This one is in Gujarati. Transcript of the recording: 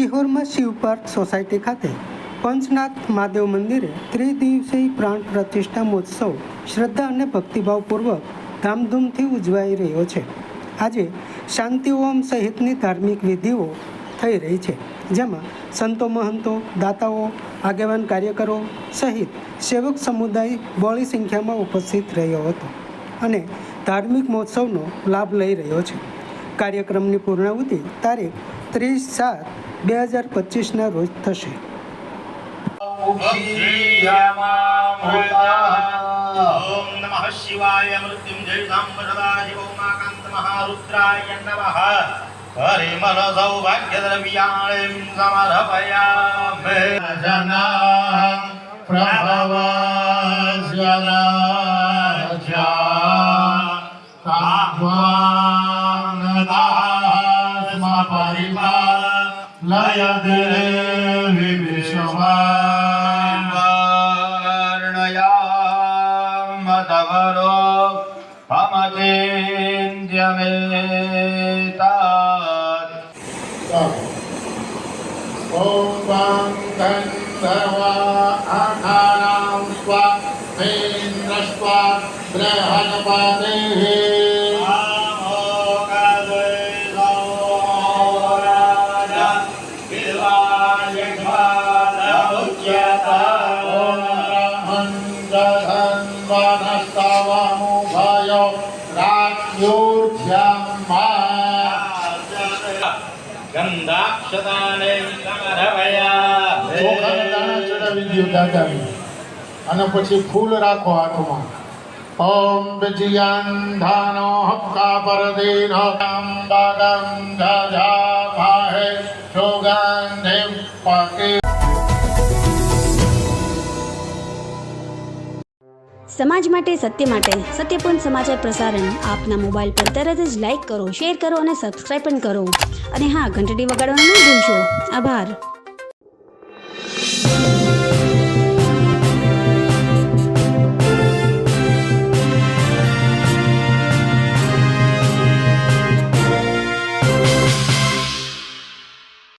સિહોરમાં શિવ પાર્ક સોસાયટી ખાતે પંચનાથ મહાદેવ મંદિરે ત્રિદિવસીય પ્રાણ પ્રતિષ્ઠા મહોત્સવ શ્રદ્ધા અને ભક્તિભાવપૂર્વક ધામધૂમથી ઉજવાઈ રહ્યો છે। આજે શાંતિ હોમ સહિતની ધાર્મિક વિધિઓ થઈ રહી છે, જેમાં સંતો, મહંતો, દાતાઓ, આગેવાન કાર્યકરો સહિત સેવક સમુદાય બહોળી સંખ્યામાં ઉપસ્થિત રહ્યો હતો અને ધાર્મિક મહોત્સવનો લાભ લઈ રહ્યો છે। કાર્યક્રમની પૂર્ણાહુતિ તારીખ 30/7/2025 રોજ થશે। ओम नमः शिवाय मृत्युंजय साम्बदाय ओमाकांत महारुद्राय नमः। परिमल सौभाग्य द्रव्याणिं समर्पयामि। जना प्रभवस्यराजा ताह्वानदास्म परिपालय देवी विश्वमा तवरो हमचेन्द्यमेतात्। ओम वंदन सर्वा आधानां स्वामेन्द्रस्वा बृहस्पतिः અને પછી ફૂલ રાખો હાથમાં। ઓમ વિજયાંધાનો હક્કા પરદીન હકામ બાગમ જાજા ભાહે સુગંધિ પકે। સમાજ માટે, સત્ય માટે, સત્યપૂર્ણ સમાચાર પ્રસારણ આપના મોબાઈલ પર તરત જ લાઈક કરો, શેર કરો અને સબસ્ક્રાઈબ પણ કરો। અને હા, ઘંટડી વગાડવાનું ન ભૂલશો। આભાર।